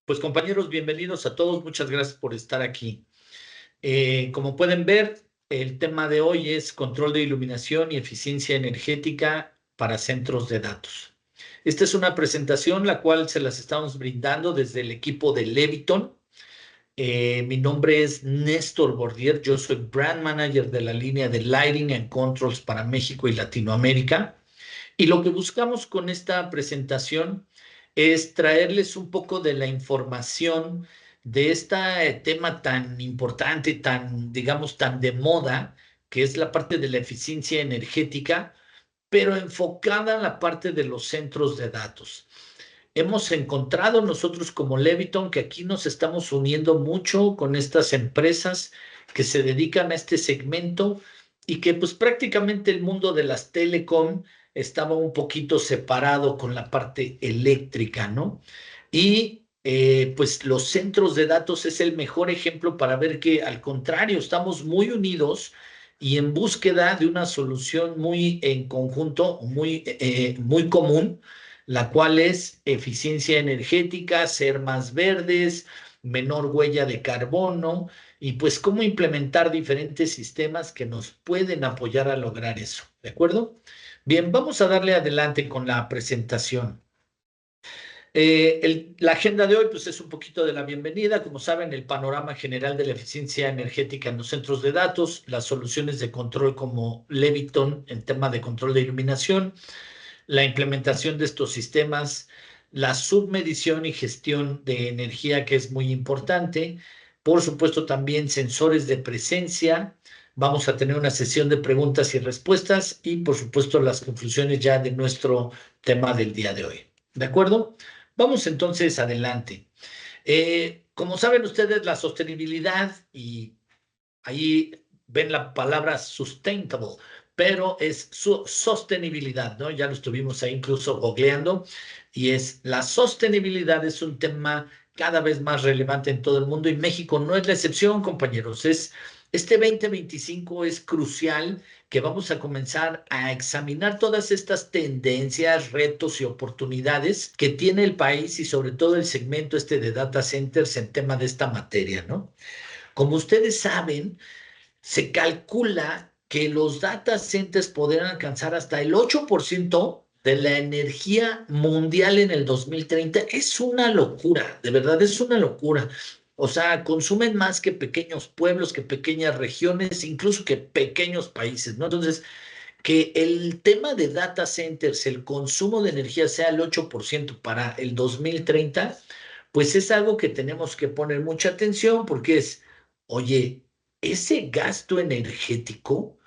Pues compañeros, bienvenidos a todos. Muchas gracias por estar aquí. Como pueden ver, el tema de hoy es control de iluminación y eficiencia energética para centros de datos. Esta es una presentación la cual se las estamos brindando desde el equipo de Leviton. Mi nombre es Néstor Bordier, yo soy Brand Manager de la línea de Lighting and Controls para México y Latinoamérica. Y lo que buscamos con esta presentación es traerles un poco de la información de este tema tan importante, tan, digamos, tan de moda, que es la parte de la eficiencia energética, pero enfocada en la parte de los centros de datos. Hemos encontrado nosotros como Leviton que aquí nos estamos uniendo mucho con estas empresas que se dedican a este segmento y que pues prácticamente el mundo de las telecom estaba un poquito separado con la parte eléctrica, ¿no? Y pues los centros de datos es el mejor ejemplo para ver que al contrario, estamos muy unidos y en búsqueda de una solución muy en conjunto, muy común, la cual es eficiencia energética, ser más verdes, menor huella de carbono y pues cómo implementar diferentes sistemas que nos pueden apoyar a lograr eso. ¿De acuerdo? Bien, vamos a darle adelante con la presentación. La agenda de hoy pues es un poquito de la bienvenida, como saben, el panorama general de la eficiencia energética en los centros de datos, las soluciones de control como Leviton en tema de control de iluminación, la implementación de estos sistemas, la submedición y gestión de energía, que es muy importante. Por supuesto, también sensores de presencia. Vamos a tener una sesión de preguntas y respuestas y, por supuesto, las conclusiones ya de nuestro tema del día de hoy. ¿De acuerdo? Vamos entonces adelante. Como saben ustedes, la sostenibilidad y ahí ven la palabra sustainable, pero es su sostenibilidad, ¿no? Ya lo estuvimos ahí incluso googleando, y es la sostenibilidad es un tema cada vez más relevante en todo el mundo y México no es la excepción, compañeros. Este 2025 es crucial que vamos a comenzar a examinar todas estas tendencias, retos y oportunidades que tiene el país y sobre todo el segmento este de data centers en tema de esta materia, ¿no? Como ustedes saben, se calcula que los data centers podrán alcanzar hasta el 8% de la energía mundial en el 2030. Es una locura, de verdad es una locura. O sea, consumen más que pequeños pueblos, que pequeñas regiones, incluso que pequeños países, ¿no? Entonces, que el tema de data centers, el consumo de energía sea el 8% para el 2030, pues es algo que tenemos que poner mucha atención porque es, oye, ese gasto energético,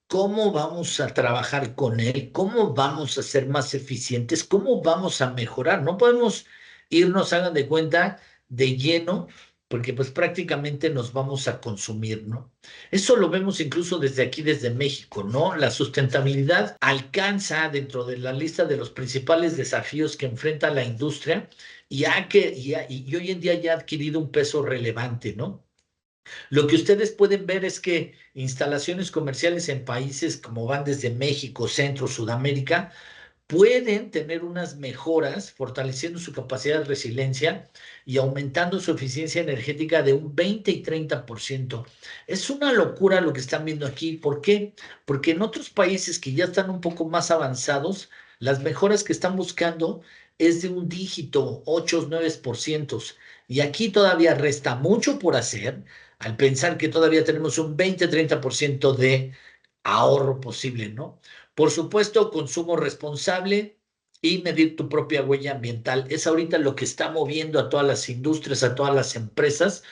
¿cómo vamos a trabajar con él? ¿Cómo vamos a ser más eficientes? ¿Cómo vamos a mejorar? No podemos irnos, hagan de cuenta, de lleno, porque pues prácticamente nos vamos a consumir, ¿no? Eso lo vemos incluso desde aquí, desde México, ¿no? La sustentabilidad alcanza dentro de la lista de los principales desafíos que enfrenta la industria y hoy en día ya ha adquirido un peso relevante, ¿no? Lo que ustedes pueden ver es que instalaciones comerciales en países como van desde México, Centro, Sudamérica, pueden tener unas mejoras fortaleciendo su capacidad de resiliencia y aumentando su eficiencia energética de un 20 y 30%. Es una locura lo que están viendo aquí. ¿Por qué? Porque en otros países que ya están un poco más avanzados, las mejoras que están buscando es de un dígito, 8 9%. Y aquí todavía resta mucho por hacer al pensar que todavía tenemos un 20-30% de ahorro posible, ¿no? Por supuesto, consumo responsable y medir tu propia huella ambiental. Es ahorita lo que está moviendo a todas las industrias, a todas las empresas,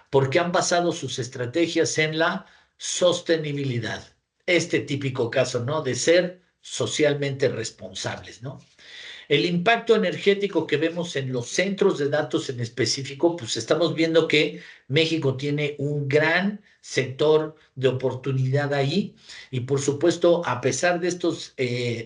porque han basado sus estrategias en la sostenibilidad. Este típico caso, ¿no? De ser socialmente responsables, ¿no? El impacto energético que vemos en los centros de datos en específico, pues estamos viendo que México tiene un gran sector de oportunidad ahí y por supuesto, a pesar de estos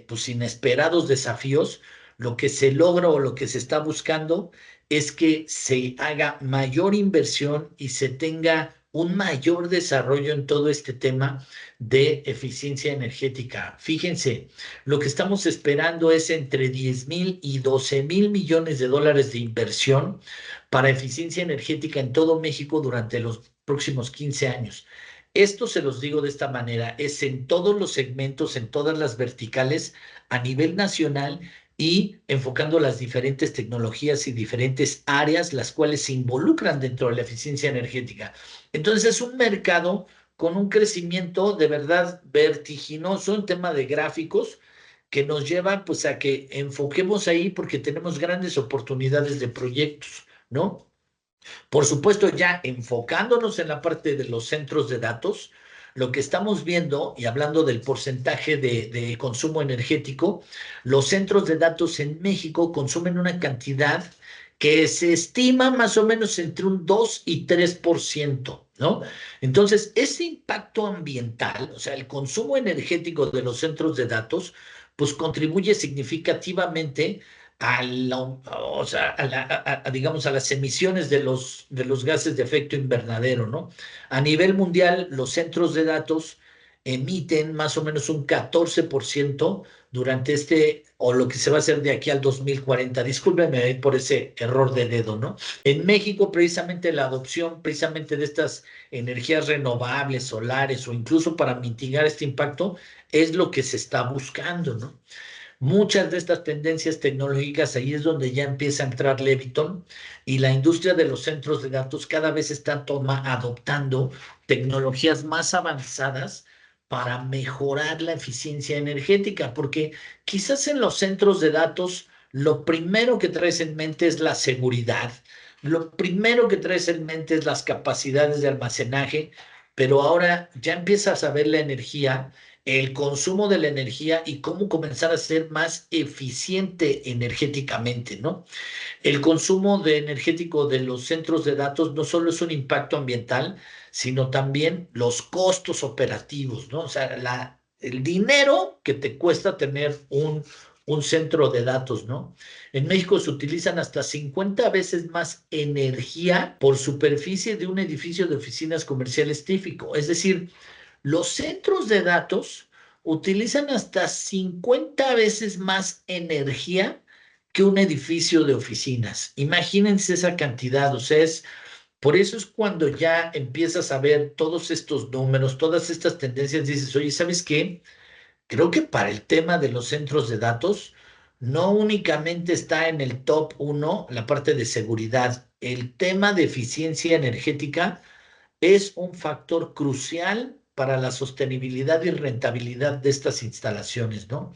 pues inesperados desafíos, lo que se logra o lo que se está buscando es que se haga mayor inversión y se tenga un mayor desarrollo en todo este tema de eficiencia energética. Fíjense, lo que estamos esperando es entre 10,000 y 12,000 millones de dólares de inversión para eficiencia energética en todo México durante los próximos 15 años. Esto se los digo de esta manera, es en todos los segmentos, en todas las verticales a nivel nacional y enfocando las diferentes tecnologías y diferentes áreas las cuales se involucran dentro de la eficiencia energética. Entonces es un mercado con un crecimiento de verdad vertiginoso en tema de gráficos que nos lleva pues a que enfoquemos ahí porque tenemos grandes oportunidades de proyectos, ¿no? Por supuesto, ya enfocándonos en la parte de los centros de datos, lo que estamos viendo, y hablando del porcentaje de consumo energético, los centros de datos en México consumen una cantidad que se estima más o menos entre un 2 y 3%, ¿no? Entonces, ese impacto ambiental, o sea, el consumo energético de los centros de datos, pues contribuye significativamente o sea, digamos, a las emisiones de los gases de efecto invernadero, ¿no? A nivel mundial, los centros de datos emiten más o menos un 14% durante o lo que se va a hacer de aquí al 2040. Discúlpenme ahí por ese error de dedo, ¿no? En México, precisamente la adopción precisamente de estas energías renovables, solares o incluso para mitigar este impacto es lo que se está buscando, ¿no? Muchas de estas tendencias tecnológicas, ahí es donde ya empieza a entrar Leviton y la industria de los centros de datos cada vez está adoptando tecnologías más avanzadas para mejorar la eficiencia energética, porque quizás en los centros de datos lo primero que traes en mente es la seguridad, lo primero que traes en mente es las capacidades de almacenaje, pero ahora ya empiezas a ver la energía, el consumo de la energía y cómo comenzar a ser más eficiente energéticamente, ¿no? El consumo energético de los centros de datos no solo es un impacto ambiental, sino también los costos operativos, ¿no? O sea, el dinero que te cuesta tener un centro de datos, ¿no? En México se utilizan hasta 50 veces más energía por superficie de un edificio de oficinas comerciales típico. Es decir, los centros de datos utilizan hasta 50 veces más energía que un edificio de oficinas. Imagínense esa cantidad, o sea, por eso es cuando ya empiezas a ver todos estos números, todas estas tendencias, dices, oye, ¿sabes qué? Creo que para el tema de los centros de datos, no únicamente está en el top uno la parte de seguridad, el tema de eficiencia energética es un factor crucial para la sostenibilidad y rentabilidad de estas instalaciones, ¿no?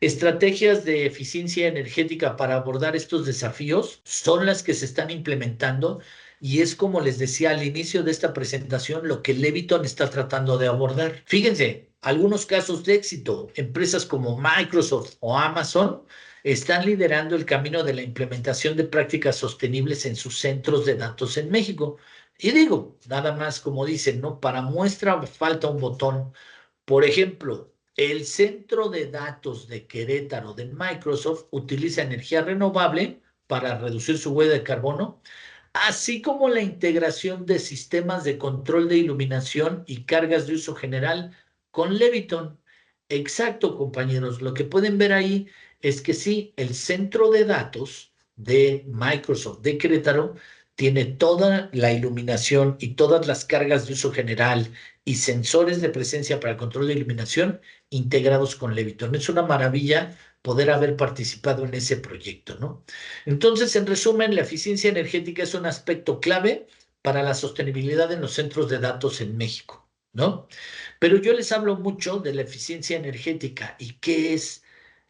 Estrategias de eficiencia energética para abordar estos desafíos son las que se están implementando y es como les decía al inicio de esta presentación lo que Leviton está tratando de abordar. Fíjense, algunos casos de éxito, empresas como Microsoft o Amazon están liderando el camino de la implementación de prácticas sostenibles en sus centros de datos en México. Y digo, nada más como dicen, ¿no? Para muestra falta un botón. Por ejemplo, el centro de datos de Querétaro de Microsoft utiliza energía renovable para reducir su huella de carbono, así como la integración de sistemas de control de iluminación y cargas de uso general con Leviton. Exacto, compañeros. Lo que pueden ver ahí es que sí, el centro de datos de Microsoft de Querétaro tiene toda la iluminación y todas las cargas de uso general y sensores de presencia para control de iluminación integrados con Leviton. Es una maravilla poder haber participado en ese proyecto, ¿no? Entonces, en resumen, la eficiencia energética es un aspecto clave para la sostenibilidad en los centros de datos en México, ¿no? Pero yo les hablo mucho de la eficiencia energética y qué es.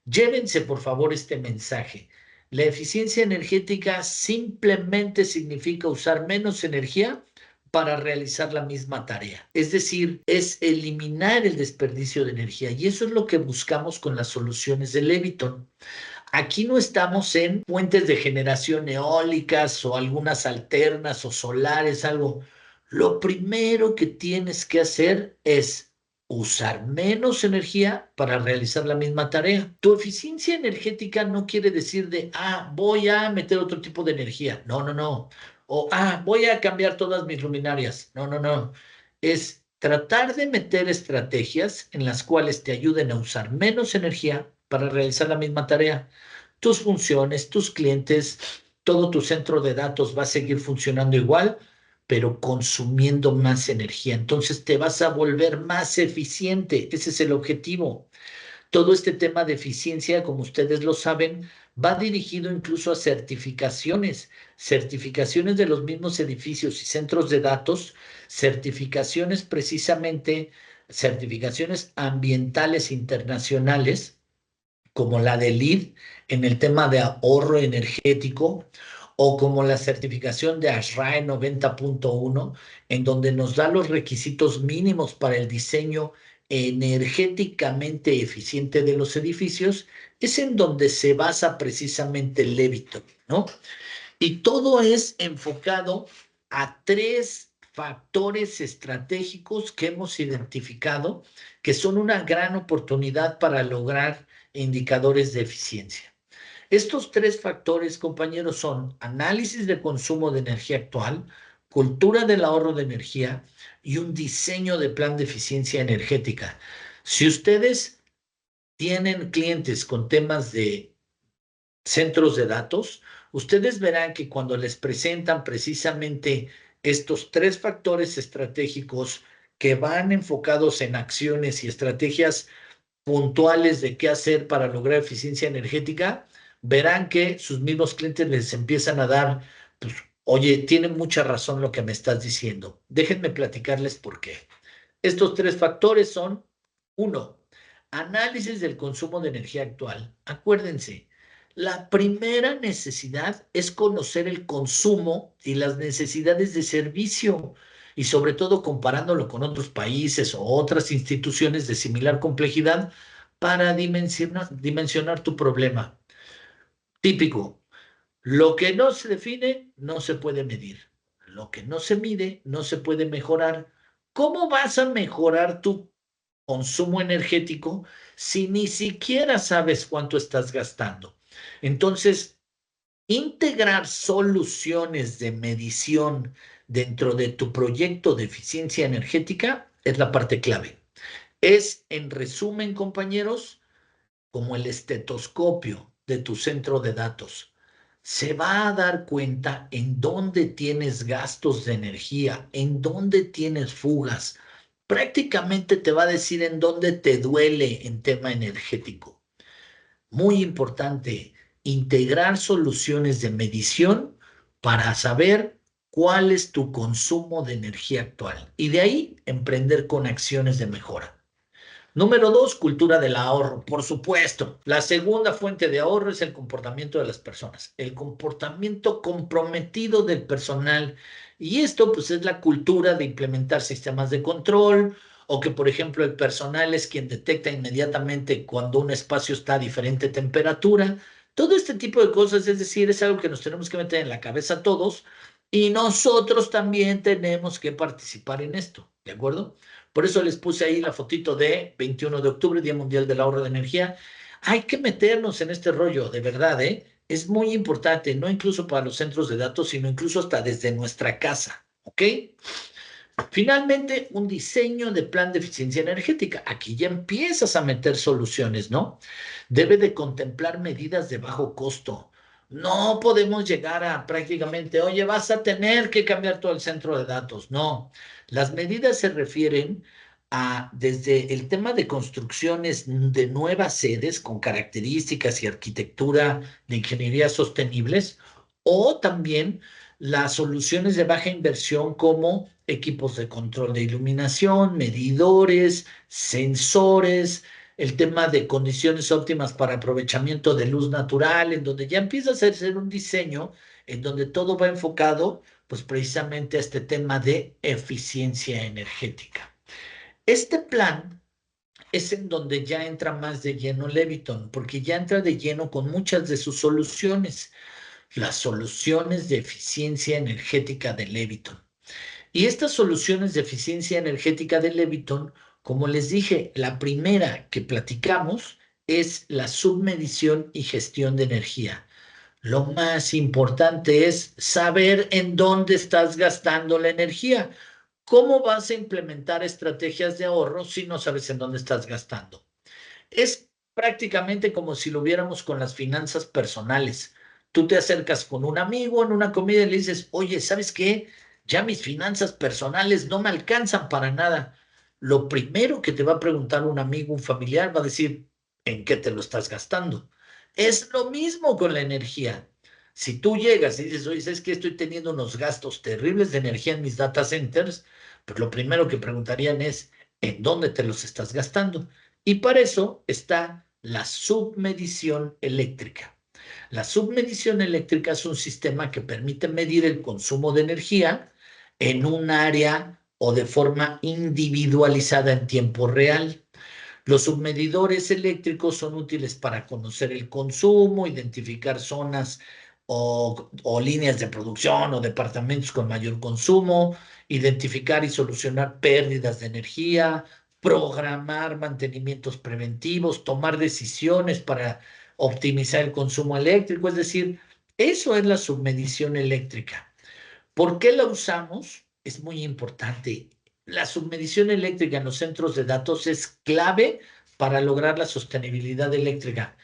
Llévense, por favor, este mensaje. La eficiencia energética simplemente significa usar menos energía para realizar la misma tarea. Es decir, es eliminar el desperdicio de energía y eso es lo que buscamos con las soluciones de Leviton. Aquí no estamos en fuentes de generación eólicas o algunas alternas o solares, algo. Lo primero que tienes que hacer es usar menos energía para realizar la misma tarea. Tu eficiencia energética no quiere decir voy a meter otro tipo de energía. No, no, no. O, voy a cambiar todas mis luminarias. No, no, no. Es tratar de meter estrategias en las cuales te ayuden a usar menos energía para realizar la misma tarea. Tus funciones, tus clientes todo tu centro de datos va a seguir funcionando igual, pero consumiendo más energía. Entonces te vas a volver más eficiente. Ese es el objetivo. Todo este tema de eficiencia, como ustedes lo saben, va dirigido incluso a certificaciones, certificaciones de los mismos edificios y centros de datos, certificaciones precisamente, certificaciones ambientales internacionales, como la de LEED en el tema de ahorro energético, o como la certificación de ASHRAE 90.1, en donde nos da los requisitos mínimos para el diseño energéticamente eficiente de los edificios, es en donde se basa precisamente el Leviton, ¿no? Y todo es enfocado a tres factores estratégicos que hemos identificado que son una gran oportunidad para lograr indicadores de eficiencia. Estos tres factores, compañeros, son análisis de consumo de energía actual, cultura del ahorro de energía y un diseño de plan de eficiencia energética. Si ustedes tienen clientes con temas de centros de datos, ustedes verán que cuando les presentan precisamente estos tres factores estratégicos que van enfocados en acciones y estrategias puntuales de qué hacer para lograr eficiencia energética, verán que sus mismos clientes les empiezan a dar, pues, oye, tiene mucha razón lo que me estás diciendo. Déjenme platicarles por qué. Estos tres factores son, uno, análisis del consumo de energía actual. Acuérdense, la primera necesidad es conocer el consumo y las necesidades de servicio, y sobre todo comparándolo con otros países o otras instituciones de similar complejidad para dimensionar tu problema. Típico, lo que no se define no se puede medir. Lo que no se mide no se puede mejorar. ¿Cómo vas a mejorar tu consumo energético si ni siquiera sabes cuánto estás gastando? Entonces, integrar soluciones de medición dentro de tu proyecto de eficiencia energética es la parte clave. Es, en resumen, compañeros, como el estetoscopio de tu centro de datos. Se va a dar cuenta en dónde tienes gastos de energía, en dónde tienes fugas. Prácticamente te va a decir en dónde te duele en tema energético. Muy importante, integrar soluciones de medición para saber cuál es tu consumo de energía actual y de ahí emprender con acciones de mejora. Número dos, cultura del ahorro, por supuesto. La segunda fuente de ahorro es el comportamiento de las personas, el comportamiento comprometido del personal. Y esto, pues, es la cultura de implementar sistemas de control o que, por ejemplo, el personal es quien detecta inmediatamente cuando un espacio está a diferente temperatura. Todo este tipo de cosas, es decir, es algo que nos tenemos que meter en la cabeza todos y nosotros también tenemos que participar en esto, ¿de acuerdo? Por eso les puse ahí la fotito de 21 de octubre, Día Mundial del Ahorro de Energía. Hay que meternos en este rollo, de verdad, ¿eh? Es muy importante, no incluso para los centros de datos, sino incluso hasta desde nuestra casa, ¿ok? Finalmente, un diseño de plan de eficiencia energética. Aquí ya empiezas a meter soluciones, ¿no? Debe de contemplar medidas de bajo costo. No podemos llegar a prácticamente, oye, vas a tener que cambiar todo el centro de datos. No, las medidas se refieren a desde el tema de construcciones de nuevas sedes con características y arquitectura de ingeniería sostenibles, o también las soluciones de baja inversión como equipos de control de iluminación, medidores, sensores, el tema de condiciones óptimas para aprovechamiento de luz natural, en donde ya empieza a hacerse un diseño en donde todo va enfocado, pues, precisamente a este tema de eficiencia energética. Este plan es en donde ya entra más de lleno Leviton, porque ya entra de lleno con muchas de sus soluciones, las soluciones de eficiencia energética de Leviton. Y estas soluciones de eficiencia energética de Leviton, como les dije, la primera que platicamos es la submedición y gestión de energía. Lo más importante es saber en dónde estás gastando la energía. ¿Cómo vas a implementar estrategias de ahorro si no sabes en dónde estás gastando? Es prácticamente como si lo viéramos con las finanzas personales. Tú te acercas con un amigo en una comida y le dices, oye, ¿sabes qué? Ya mis finanzas personales no me alcanzan para nada. Lo primero que te va a preguntar un amigo, un familiar, va a decir, ¿en qué te lo estás gastando? Es lo mismo con la energía. Si tú llegas y dices, oye, ¿sabes qué? Estoy teniendo unos gastos terribles de energía en mis data centers, pues lo primero que preguntarían es, ¿en dónde te los estás gastando? Y para eso está la submedición eléctrica. La submedición eléctrica es un sistema que permite medir el consumo de energía en un área o de forma individualizada en tiempo real. Los submedidores eléctricos son útiles para conocer el consumo, identificar zonas o líneas de producción o departamentos con mayor consumo, identificar y solucionar pérdidas de energía, programar mantenimientos preventivos, tomar decisiones para optimizar el consumo eléctrico. Es decir, eso es la submedición eléctrica. ¿Por qué la usamos? Es muy importante. La submedición eléctrica en los centros de datos es clave para lograr la sostenibilidad eléctrica.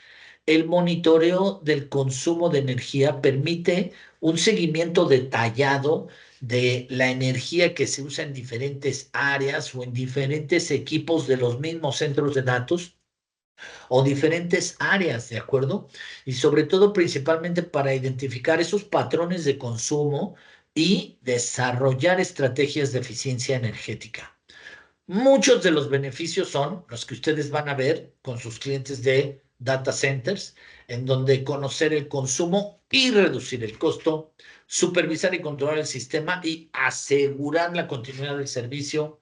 El monitoreo del consumo de energía permite un seguimiento detallado de la energía que se usa en diferentes áreas o en diferentes equipos de los mismos centros de datos o diferentes áreas, ¿de acuerdo? Y sobre todo, principalmente para identificar esos patrones de consumo y desarrollar estrategias de eficiencia energética. Muchos de los beneficios son los que ustedes van a ver con sus clientes de data centers, en donde conocer el consumo y reducir el costo, supervisar y controlar el sistema y asegurar la continuidad del servicio,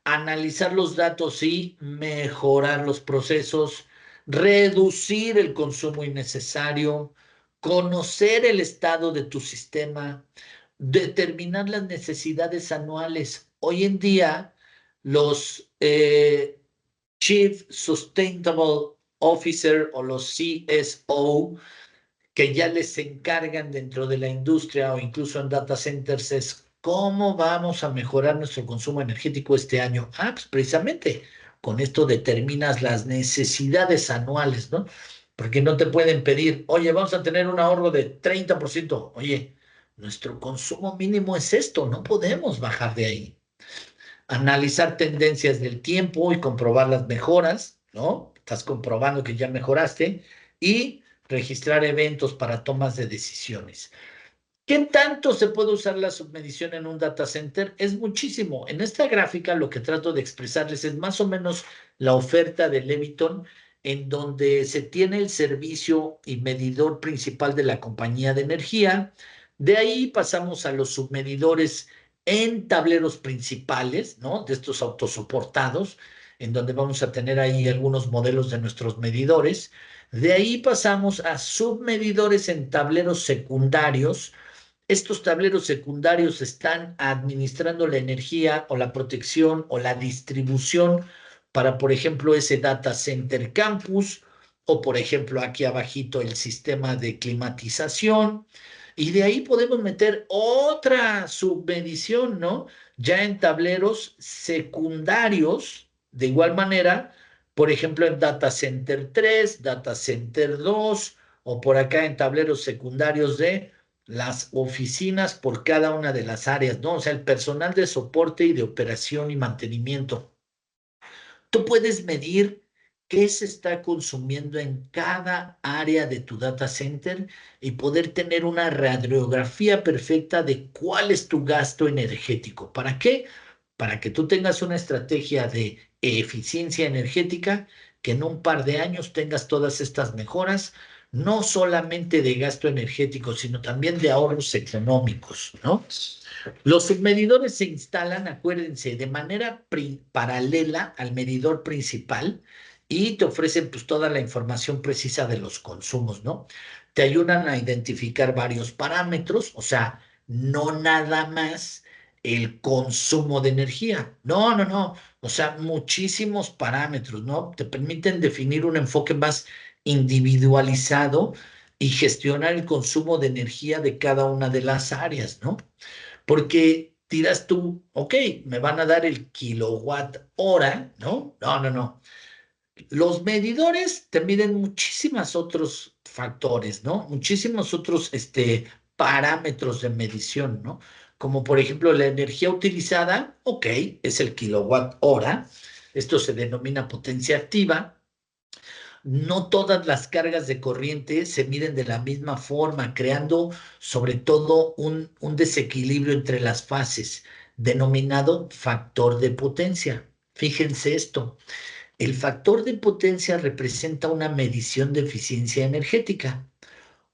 analizar los datos y mejorar los procesos, reducir el consumo innecesario, conocer el estado de tu sistema, determinar las necesidades anuales. Hoy en día, los Chief Sustainable Officer o los CSO que ya les encargan dentro de la industria o incluso en data centers es cómo vamos a mejorar nuestro consumo energético este año. Pues precisamente con esto determinas las necesidades anuales, ¿no? Porque no te pueden pedir, oye, vamos a tener un ahorro de 30%. Oye, nuestro consumo mínimo es esto, no podemos bajar de ahí. Analizar tendencias del tiempo y comprobar las mejoras, ¿no? Estás comprobando que ya mejoraste y registrar eventos para tomas de decisiones. ¿Qué tanto se puede usar la submedición en un data center? Es muchísimo. En esta gráfica lo que trato de expresarles es más o menos la oferta de Leviton, en donde se tiene el servicio y medidor principal de la compañía de energía. De ahí pasamos a los submedidores en tableros principales, ¿no? De estos autosoportados, en donde vamos a tener ahí algunos modelos de nuestros medidores. De ahí pasamos a submedidores en tableros secundarios. Estos tableros secundarios están administrando la energía o la protección o la distribución para, por ejemplo, ese data center campus o, por ejemplo, aquí abajito el sistema de climatización. Y de ahí podemos meter otra submedición, ¿no? Ya en tableros secundarios, de igual manera, por ejemplo, en Data Center 3, Data Center 2, o por acá en tableros secundarios de las oficinas por cada una de las áreas, ¿no? O sea, el personal de soporte y de operación y mantenimiento. Tú puedes medir qué se está consumiendo en cada área de tu data center y poder tener una radiografía perfecta de cuál es tu gasto energético. ¿Para qué? Para que tú tengas una estrategia de eficiencia energética, que en un par de años tengas todas estas mejoras, no solamente de gasto energético, sino también de ahorros económicos, ¿no? Los submedidores se instalan, acuérdense, de manera paralela al medidor principal y te ofrecen pues toda la información precisa de los consumos, ¿no? Te ayudan a identificar varios parámetros, o sea, no nada más el consumo de energía. No, no, no. O sea, muchísimos parámetros, ¿no? Te permiten definir un enfoque más individualizado y gestionar el consumo de energía de cada una de las áreas, ¿no? Porque dirás tú, ok, me van a dar el kilowatt hora, ¿no? No, no, no. Los medidores te miden muchísimas factores, ¿no? Muchísimos otros parámetros de medición, ¿no? Como por ejemplo la energía utilizada, ok, es el kilowatt hora. Esto se denomina potencia activa. No todas las cargas de corriente se miden de la misma forma, creando sobre todo un desequilibrio entre las fases, denominado factor de potencia. Fíjense esto. El factor de potencia representa una medición de eficiencia energética.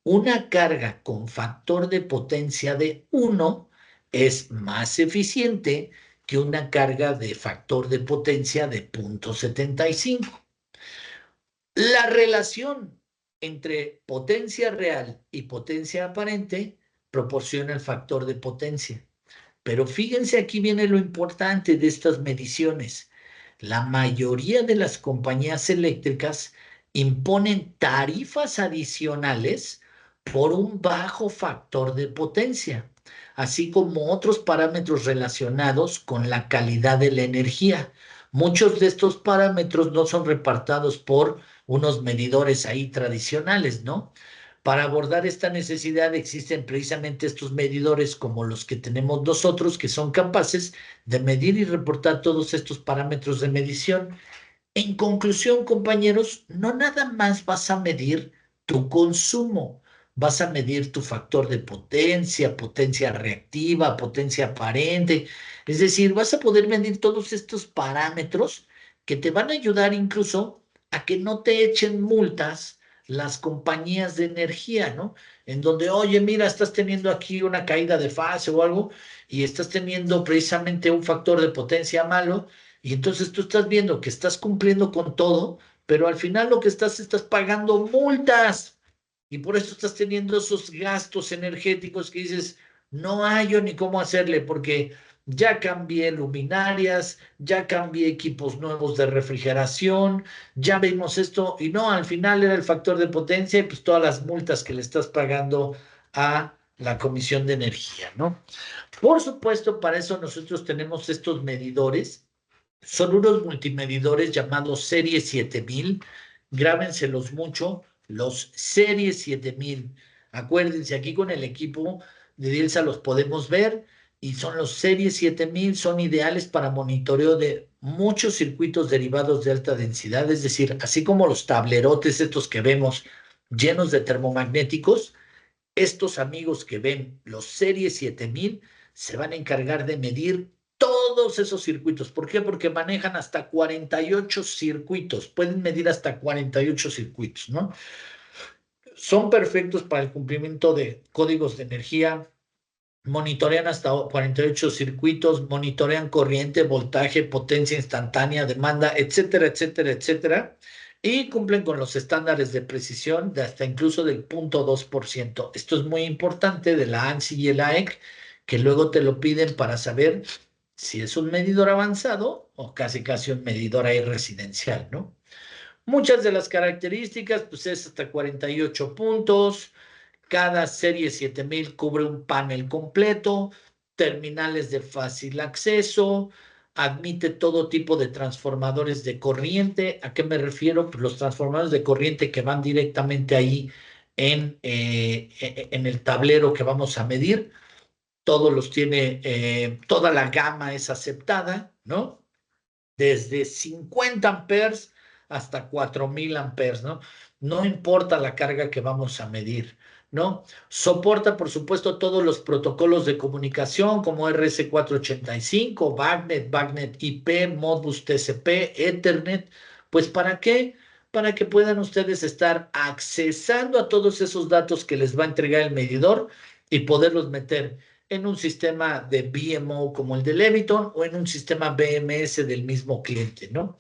Una carga con factor de potencia de 1 es más eficiente que una carga de factor de potencia de 0,75. La relación entre potencia real y potencia aparente proporciona el factor de potencia. Pero fíjense, aquí viene lo importante de estas mediciones. La mayoría de las compañías eléctricas imponen tarifas adicionales por un bajo factor de potencia, así como otros parámetros relacionados con la calidad de la energía. Muchos de estos parámetros no son repartidos por unos medidores ahí tradicionales, ¿no? Para abordar esta necesidad existen precisamente estos medidores como los que tenemos nosotros, que son capaces de medir y reportar todos estos parámetros de medición. En conclusión, compañeros, no nada más vas a medir tu consumo, vas a medir tu factor de potencia, potencia reactiva, potencia aparente. Es decir, vas a poder medir todos estos parámetros que te van a ayudar incluso a que no te echen multas las compañías de energía, ¿no? En donde, oye, mira, estás teniendo aquí una caída de fase o algo y estás teniendo precisamente un factor de potencia malo y entonces tú estás viendo que estás cumpliendo con todo, pero al final lo que estás pagando multas. Y por eso estás teniendo esos gastos energéticos que dices, no hay yo ni cómo hacerle, porque ya cambié luminarias, ya cambié equipos nuevos de refrigeración, ya vimos esto, y no, al final era el factor de potencia y pues todas las multas que le estás pagando a la Comisión de Energía, ¿no? Por supuesto, para eso nosotros tenemos estos medidores. Son unos multimedidores llamados Serie 7000. Grábenselos mucho, los Serie 7000. Acuérdense, aquí con el equipo de Dilsa los podemos ver y son los Serie 7000, son ideales para monitoreo de muchos circuitos derivados de alta densidad, es decir, así como los tablerotes estos que vemos llenos de termomagnéticos, estos amigos que ven los Serie 7000 se van a encargar de medir todos esos circuitos. ¿Por qué? Porque manejan hasta 48 circuitos, pueden medir hasta 48 circuitos, ¿no? Son perfectos para el cumplimiento de códigos de energía, monitorean hasta 48 circuitos, monitorean corriente, voltaje, potencia instantánea, demanda, etcétera, etcétera, etcétera, y cumplen con los estándares de precisión de hasta incluso del 0,2%. Esto es muy importante de la ANSI y el AEC, que luego te lo piden para saber si es un medidor avanzado o casi casi un medidor ahí residencial, ¿no? Muchas de las características, pues es hasta 48 puntos. Cada serie 7000 cubre un panel completo, terminales de fácil acceso, admite todo tipo de transformadores de corriente. ¿A qué me refiero? Pues los transformadores de corriente que van directamente ahí en el tablero que vamos a medir. Todos los tiene, toda la gama es aceptada, ¿no? Desde 50 amperes hasta 4000 amperes, ¿no? No importa la carga que vamos a medir, ¿no? Soporta, por supuesto, todos los protocolos de comunicación como RS485, BACnet, BACnet IP, Modbus TCP, Ethernet. Pues ¿para qué? Para que puedan ustedes estar accesando a todos esos datos que les va a entregar el medidor y poderlos meter en un sistema de BMO como el de Leviton o en un sistema BMS del mismo cliente, ¿no?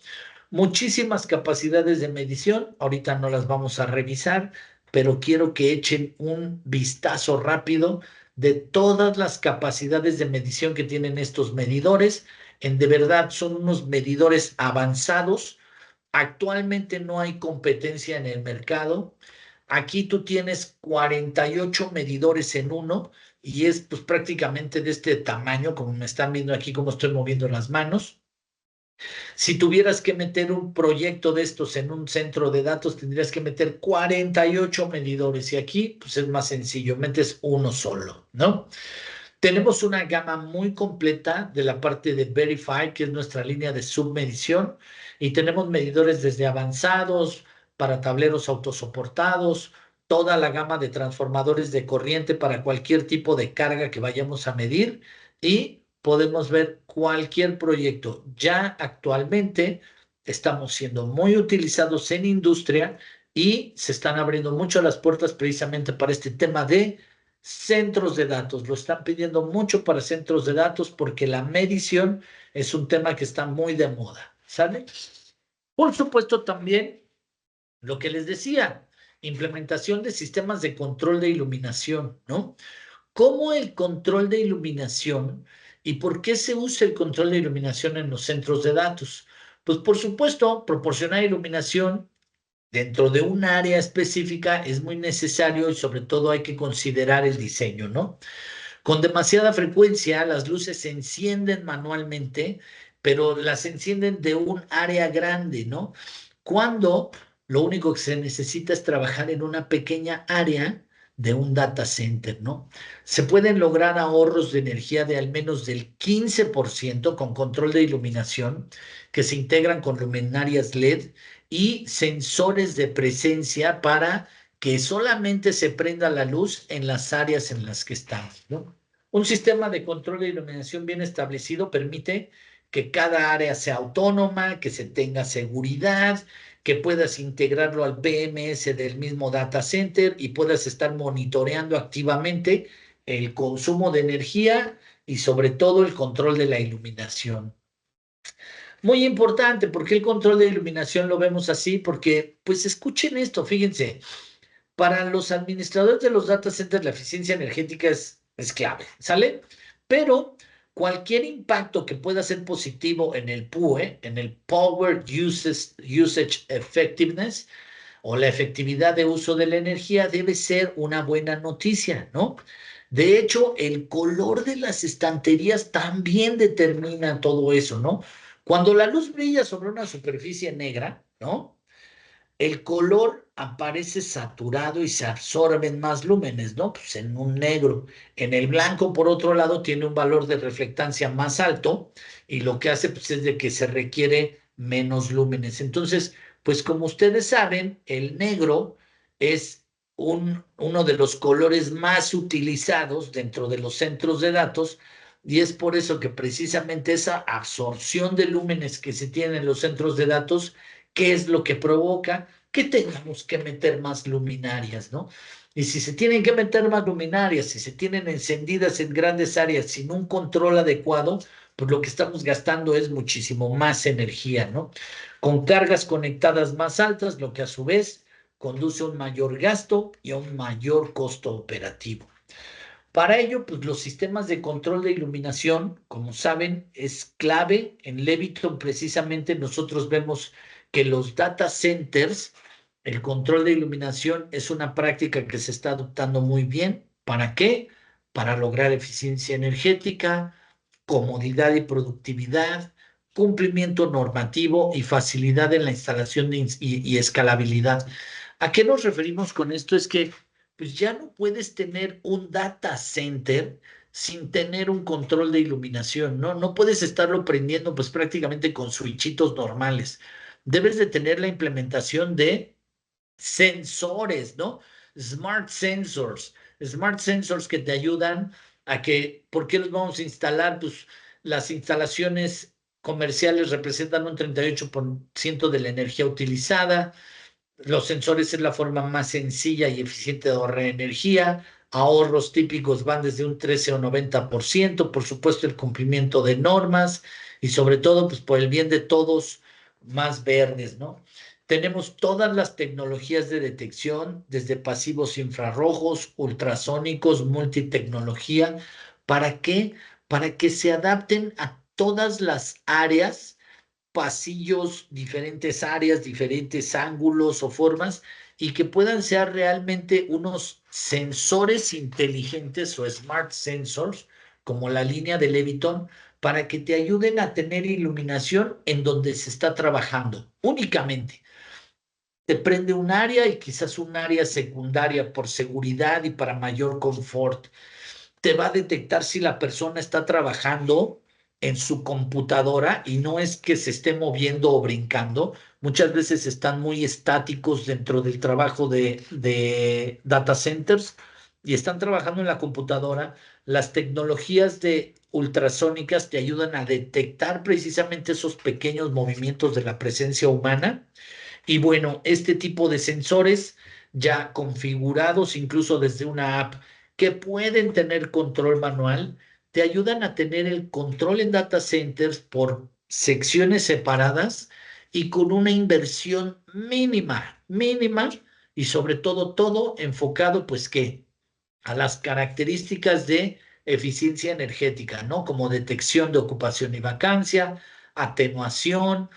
Muchísimas capacidades de medición, ahorita no las vamos a revisar, pero quiero que echen un vistazo rápido de todas las capacidades de medición que tienen estos medidores. De verdad, son unos medidores avanzados. Actualmente no hay competencia en el mercado. Aquí tú tienes 48 medidores en uno y es pues prácticamente de este tamaño, como me están viendo aquí, como estoy moviendo las manos. Si tuvieras que meter un proyecto de estos en un centro de datos, tendrías que meter 48 medidores y aquí pues es más sencillo, metes uno solo, ¿no? Tenemos una gama muy completa de la parte de Verify, que es nuestra línea de submedición, y tenemos medidores desde avanzados para tableros autosoportados, toda la gama de transformadores de corriente para cualquier tipo de carga que vayamos a medir y podemos ver cualquier proyecto. Ya actualmente estamos siendo muy utilizados en industria y se están abriendo mucho las puertas precisamente para este tema de centros de datos. Lo están pidiendo mucho para centros de datos porque la medición es un tema que está muy de moda, ¿sale? Por supuesto, también lo que les decía, implementación de sistemas de control de iluminación, ¿no? ¿Cómo el control de iluminación y por qué se usa el control de iluminación en los centros de datos? Pues por supuesto, proporcionar iluminación dentro de un área específica es muy necesario y sobre todo hay que considerar el diseño, ¿no? Con demasiada frecuencia las luces se encienden manualmente, pero las encienden de un área grande, ¿no? Cuando lo único que se necesita es trabajar en una pequeña área de un data center, ¿no? Se pueden lograr ahorros de energía de al menos del 15% con control de iluminación que se integran con luminarias LED y sensores de presencia para que solamente se prenda la luz en las áreas en las que estamos, ¿no? Un sistema de control de iluminación bien establecido permite que cada área sea autónoma, que se tenga seguridad, que puedas integrarlo al PMS del mismo data center y puedas estar monitoreando activamente el consumo de energía y sobre todo el control de la iluminación. Muy importante, porque el control de iluminación lo vemos así, porque pues escuchen esto, fíjense, para los administradores de los data centers, la eficiencia energética es clave, ¿sale? Pero cualquier impacto que pueda ser positivo en el PUE, en el Usage Effectiveness, o la efectividad de uso de la energía, debe ser una buena noticia, ¿no? De hecho, el color de las estanterías también determina todo eso, ¿no? Cuando la luz brilla sobre una superficie negra, ¿no? El color aparece saturado y se absorben más lúmenes, ¿no? Pues en un negro. En el blanco, por otro lado, tiene un valor de reflectancia más alto y lo que hace pues, es de que se requiere menos lúmenes. Entonces, pues como ustedes saben, el negro es uno de los colores más utilizados dentro de los centros de datos y es por eso que precisamente esa absorción de lúmenes que se tiene en los centros de datos, ¿qué es lo que provoca? Que tengamos que meter más luminarias, ¿no? Y si se tienen que meter más luminarias, si se tienen encendidas en grandes áreas sin un control adecuado, pues lo que estamos gastando es muchísimo más energía, ¿no? Con cargas conectadas más altas, lo que a su vez conduce a un mayor gasto y a un mayor costo operativo. Para ello, pues los sistemas de control de iluminación, como saben, es clave. En Leviton, precisamente, nosotros vemos que los data centers, el control de iluminación es una práctica que se está adoptando muy bien. ¿Para qué? Para lograr eficiencia energética, comodidad y productividad, cumplimiento normativo y facilidad en la instalación y escalabilidad. ¿A qué nos referimos con esto? Es que pues ya no puedes tener un data center sin tener un control de iluminación, ¿no? No puedes estarlo prendiendo pues prácticamente con switchitos normales. Debes de tener la implementación de sensores, ¿no? Smart sensors, smart sensors que te ayudan a que, ¿por qué los vamos a instalar? Pues las instalaciones comerciales representan un 38% de la energía utilizada. Los sensores es la forma más sencilla y eficiente de ahorrar energía. Ahorros típicos van desde un 13 o 90%, por supuesto el cumplimiento de normas y sobre todo pues por el bien de todos más verdes, ¿no? Tenemos todas las tecnologías de detección, desde pasivos infrarrojos, ultrasónicos, multitecnología. ¿Para qué? Para que se adapten a todas las áreas, pasillos, diferentes áreas, diferentes ángulos o formas y que puedan ser realmente unos sensores inteligentes o smart sensors, como la línea de Leviton, para que te ayuden a tener iluminación en donde se está trabajando únicamente. Te prende un área y quizás un área secundaria por seguridad y para mayor confort. Te va a detectar si la persona está trabajando en su computadora y no es que se esté moviendo o brincando. Muchas veces están muy estáticos dentro del trabajo de data centers y están trabajando en la computadora. Las tecnologías de ultrasónicas te ayudan a detectar precisamente esos pequeños movimientos de la presencia humana y bueno, este tipo de sensores ya configurados incluso desde una app que pueden tener control manual, te ayudan a tener el control en data centers por secciones separadas y con una inversión mínima, mínima y sobre todo todo enfocado pues que a las características de eficiencia energética, ¿no? Como detección de ocupación y vacancia, atenuación,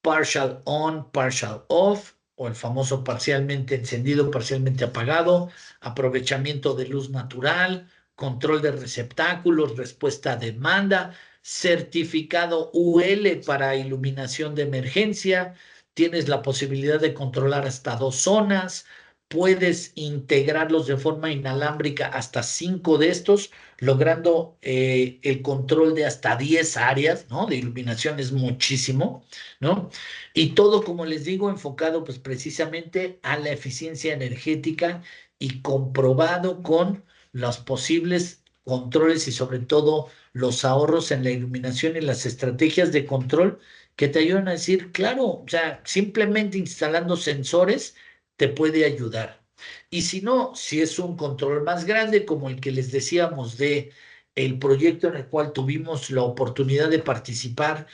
partial on, partial off, o el famoso parcialmente encendido, parcialmente apagado, aprovechamiento de luz natural, control de receptáculos, respuesta a demanda, certificado UL para iluminación de emergencia, tienes la posibilidad de controlar hasta 2 zonas, puedes integrarlos de forma inalámbrica hasta 5 de estos, logrando el control de hasta 10 áreas, ¿no? De iluminación es muchísimo, ¿no? Y todo, como les digo, enfocado pues precisamente a la eficiencia energética y comprobado con los posibles controles y sobre todo los ahorros en la iluminación y las estrategias de control que te ayudan a decir, claro, o sea, simplemente instalando sensores te puede ayudar. Y si no, si es un control más grande, como el que les decíamos de el proyecto en el cual tuvimos la oportunidad de participar,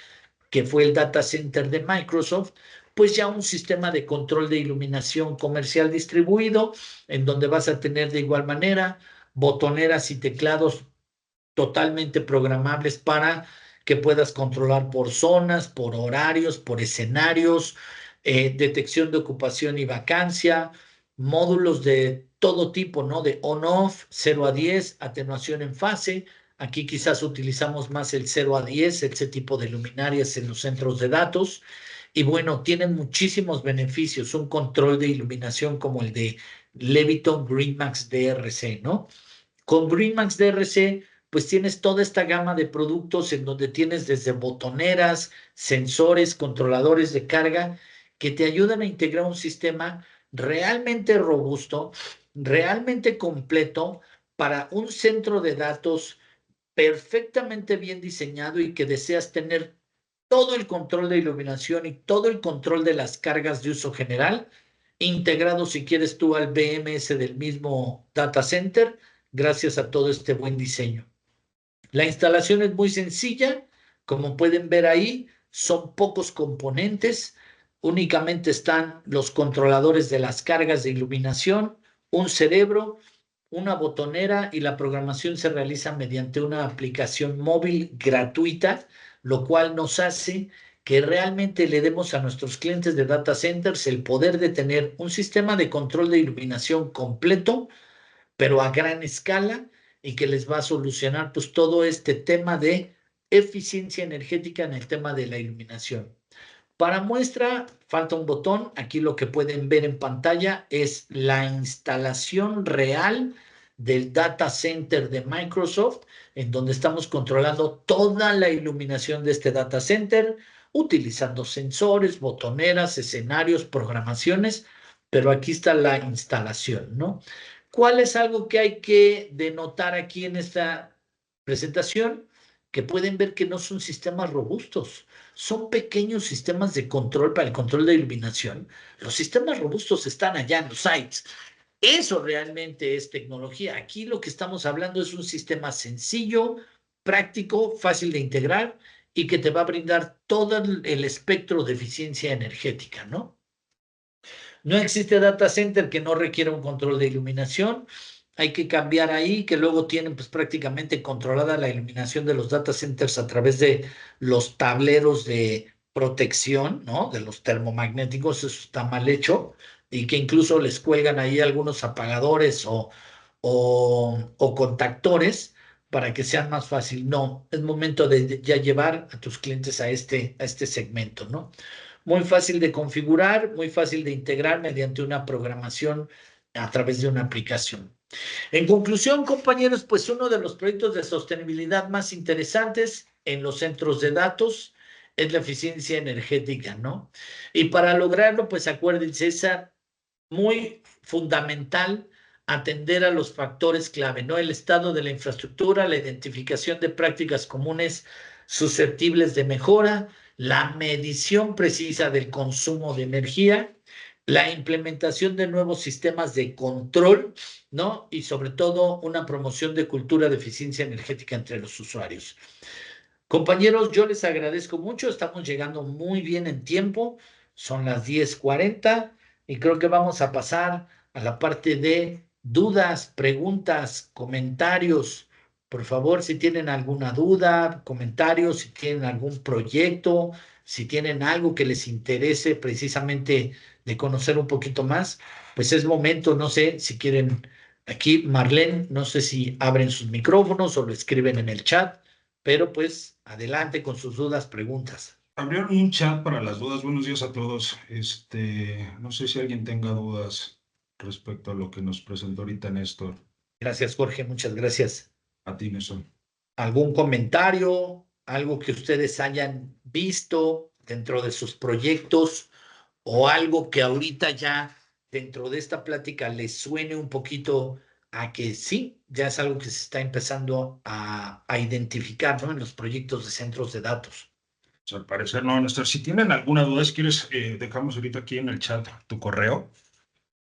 que fue el data center de Microsoft, pues ya un sistema de control de iluminación comercial distribuido, en donde vas a tener de igual manera botoneras y teclados totalmente programables para que puedas controlar por zonas, por horarios, por escenarios, detección de ocupación y vacancia, módulos de todo tipo, ¿no? De on-off, 0 a 10, atenuación en fase. Aquí quizás utilizamos más el 0 a 10, ese tipo de luminarias en los centros de datos. Y bueno, tienen muchísimos beneficios, un control de iluminación como el de Leviton GreenMax DRC, ¿no? Con GreenMax DRC, pues tienes toda esta gama de productos en donde tienes desde botoneras, sensores, controladores de carga, que te ayudan a integrar un sistema realmente robusto, realmente completo para un centro de datos perfectamente bien diseñado y que deseas tener todo el control de iluminación y todo el control de las cargas de uso general, integrado si quieres tú al BMS del mismo data center, gracias a todo este buen diseño. La instalación es muy sencilla, como pueden ver ahí, son pocos componentes, únicamente están los controladores de las cargas de iluminación, un cerebro, una botonera y la programación se realiza mediante una aplicación móvil gratuita, lo cual nos hace que realmente le demos a nuestros clientes de data centers el poder de tener un sistema de control de iluminación completo, pero a gran escala y que les va a solucionar pues todo este tema de eficiencia energética en el tema de la iluminación. Para muestra, falta un botón. Aquí lo que pueden ver en pantalla es la instalación real del data center de Microsoft, en donde estamos controlando toda la iluminación de este data center, utilizando sensores, botoneras, escenarios, programaciones, pero aquí está la instalación, ¿no? ¿Cuál es algo que hay que denotar aquí en esta presentación? Que pueden ver que no son sistemas robustos, son pequeños sistemas de control para el control de iluminación. Los sistemas robustos están allá en los sites. Eso realmente es tecnología. Aquí lo que estamos hablando es un sistema sencillo, práctico, fácil de integrar y que te va a brindar todo el espectro de eficiencia energética, ¿no? No existe data center que no requiera un control de iluminación. Hay que cambiar ahí, que luego tienen pues prácticamente controlada la iluminación de los data centers a través de los tableros de protección, ¿no? De los termomagnéticos, eso está mal hecho, y que incluso les cuelgan ahí algunos apagadores o contactores para que sea más fácil. No, es momento de ya llevar a tus clientes a este segmento, ¿no? Muy fácil de configurar, muy fácil de integrar mediante una programación a través de una aplicación. En conclusión, compañeros, pues uno de los proyectos de sostenibilidad más interesantes en los centros de datos es la eficiencia energética, ¿no? Y para lograrlo, pues acuérdense, es muy fundamental atender a los factores clave, ¿no? El estado de la infraestructura, la identificación de prácticas comunes susceptibles de mejora, la medición precisa del consumo de energía, la implementación de nuevos sistemas de control, ¿no? Y sobre todo una promoción de cultura de eficiencia energética entre los usuarios. Compañeros, yo les agradezco mucho, estamos llegando muy bien en tiempo, son las 10:40 y creo que vamos a pasar a la parte de dudas, preguntas, comentarios. Por favor, si tienen alguna duda, comentarios, si tienen algún proyecto, si tienen algo que les interese precisamente de conocer un poquito más, pues es momento, no sé si quieren, aquí Marlene, no sé si abren sus micrófonos o lo escriben en el chat. Pero pues adelante con sus dudas, preguntas. Abrieron un chat para las dudas. Buenos días a todos. No sé si alguien tenga dudas respecto a lo que nos presentó ahorita Néstor. Gracias, Jorge, muchas gracias. A ti, Néstor. ¿Algún comentario, algo que ustedes hayan visto dentro de sus proyectos o algo que ahorita ya dentro de esta plática les suene un poquito a que sí, ya es algo que se está empezando a identificar, ¿no? En los proyectos de centros de datos? Al parecer no, Néstor. Si tienen alguna duda, si quieres, dejamos ahorita aquí en el chat tu correo.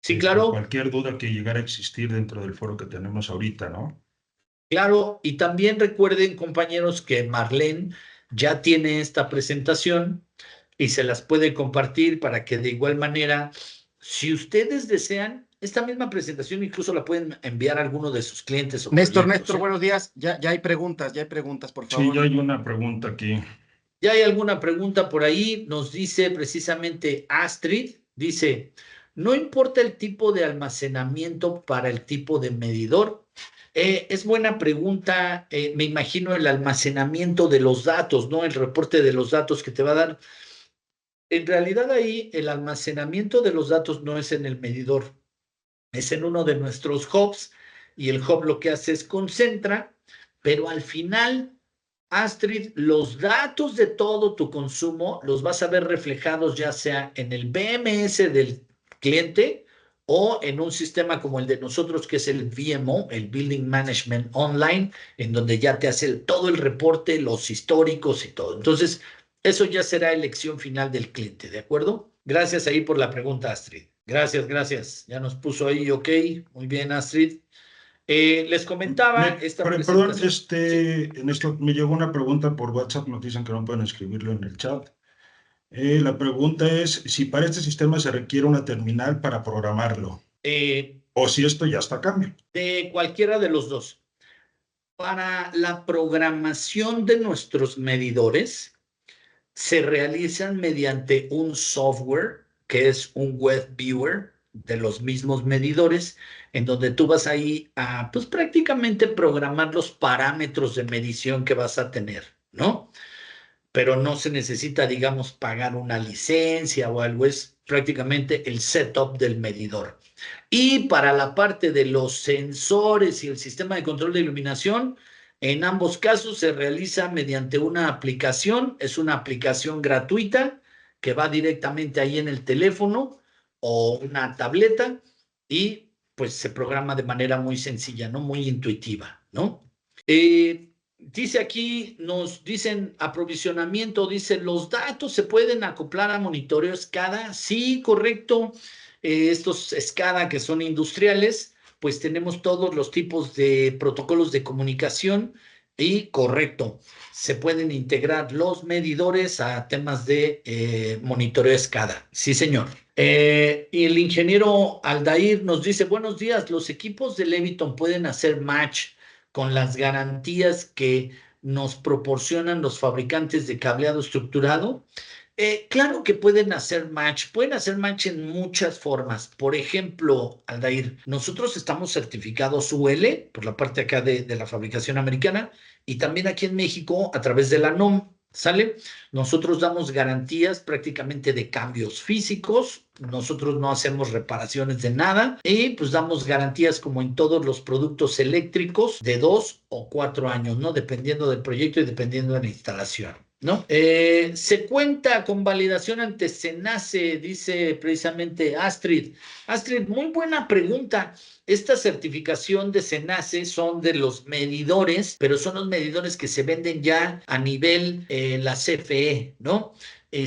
Sí, Por claro. cualquier duda que llegara a existir dentro del foro que tenemos ahorita, ¿no? Claro, y también recuerden, compañeros, que Marlene ya tiene esta presentación y se las puede compartir para que de igual manera, si ustedes desean, esta misma presentación incluso la pueden enviar a alguno de sus clientes o Néstor, proyectos, Néstor, ¿eh? buenos días. Ya hay preguntas, por Sí, favor. ya hay una pregunta aquí. ¿Ya hay alguna pregunta por ahí? Nos dice precisamente Astrid, dice, no importa el tipo de almacenamiento para el tipo de medidor. Es buena pregunta, me imagino el almacenamiento de los datos, ¿no? El reporte de los datos que te va a dar. En realidad ahí el almacenamiento de los datos no es en el medidor, es en uno de nuestros hubs y el hub lo que hace es concentra, pero al final, Astrid, los datos de todo tu consumo los vas a ver reflejados ya sea en el BMS del cliente o en un sistema como el de nosotros, que es el VMO, el Building Management Online, en donde ya te hace todo el reporte, los históricos y todo. Entonces, eso ya será elección final del cliente, ¿de acuerdo? Gracias ahí por la pregunta, Astrid. Gracias, gracias. Ya nos puso ahí, ok. Muy bien, Astrid. Les comentaba esta Perdón, presentación. Sí. en esto me llegó una pregunta por WhatsApp, nos dicen que no pueden escribirlo en el chat. La pregunta es si para este sistema se requiere una terminal para programarlo o si esto ya está a cambio. De cualquiera de los dos. Para la programación de nuestros medidores, se realizan mediante un software que es un web viewer de los mismos medidores, en donde tú vas ahí a, pues prácticamente programar los parámetros de medición que vas a tener, ¿no? Pero no se necesita, digamos, pagar una licencia o algo, es prácticamente el setup del medidor. Y para la parte de los sensores y el sistema de control de iluminación, en ambos casos se realiza mediante una aplicación, es una aplicación gratuita que va directamente ahí en el teléfono o una tableta y pues se programa de manera muy sencilla, ¿no? Muy intuitiva, ¿no? Dice aquí, nos dicen aprovisionamiento, dice, los datos se pueden acoplar a monitoreo SCADA. Sí, correcto. Estos SCADA que son industriales, pues tenemos todos los tipos de protocolos de comunicación y correcto, se pueden integrar los medidores a temas de monitoreo SCADA. Sí, señor. Y el ingeniero Aldair nos dice, buenos días, los equipos de Leviton pueden hacer match con las garantías que nos proporcionan los fabricantes de cableado estructurado. Claro que pueden hacer match en muchas formas. Por ejemplo, Aldair, nosotros estamos certificados UL por la parte acá de la fabricación americana y también aquí en México a través de la NOM, ¿sale? Nosotros damos garantías prácticamente de cambios físicos, nosotros no hacemos reparaciones de nada y pues damos garantías como en todos los productos eléctricos de 2 o 4 años, ¿no? Dependiendo del proyecto y dependiendo de la instalación, ¿no? Se cuenta con validación ante SENACE, dice precisamente Astrid. Astrid, muy buena pregunta. Esta certificación de SENACE son de los medidores, pero son los medidores que se venden ya a nivel la CFE, ¿no?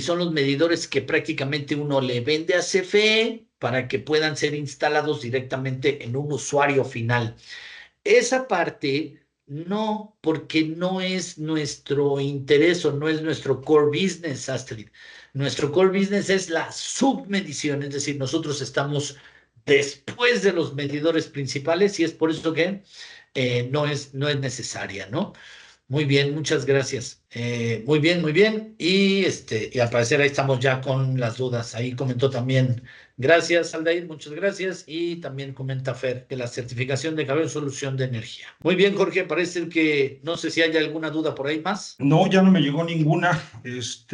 Son los medidores que prácticamente uno le vende a CFE para que puedan ser instalados directamente en un usuario final. Esa parte no, porque no es nuestro interés o no es nuestro core business, Astrid. Nuestro core business es la submedición, es decir, nosotros estamos después de los medidores principales y es por eso que no es necesaria, ¿no? Muy bien, muchas gracias. Muy bien, muy bien. Y al parecer ahí estamos ya con las dudas. Ahí comentó también, gracias, Aldair, muchas gracias. Y también comenta Fer que la certificación de cabello es solución de energía. Muy bien, Jorge, parece que no sé si hay alguna duda por ahí más. No, ya no me llegó ninguna. Ok.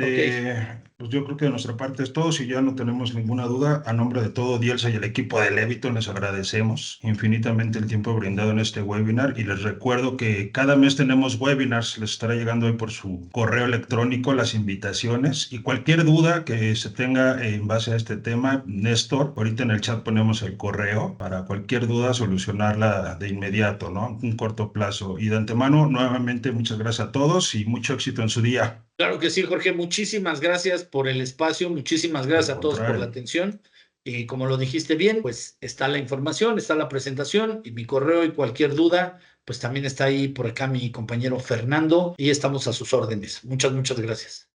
Pues yo creo que de nuestra parte es todo. Si ya no tenemos ninguna duda, a nombre de todo Dielsa y el equipo de Leviton les agradecemos infinitamente el tiempo brindado en este webinar y les recuerdo que cada mes tenemos webinars, les estará llegando hoy por su correo electrónico las invitaciones y cualquier duda que se tenga en base a este tema, Néstor, ahorita en el chat ponemos el correo para cualquier duda solucionarla de inmediato, ¿no? Un corto plazo. Y de antemano, nuevamente, muchas gracias a todos y mucho éxito en su día. Claro que sí, Jorge. Muchísimas gracias por el espacio. Muchísimas gracias Al a todos por la contrario. atención. Y como lo dijiste bien, pues está la información, está la presentación y mi correo y cualquier duda, pues también está ahí por acá mi compañero Fernando y estamos a sus órdenes. Muchas, muchas gracias.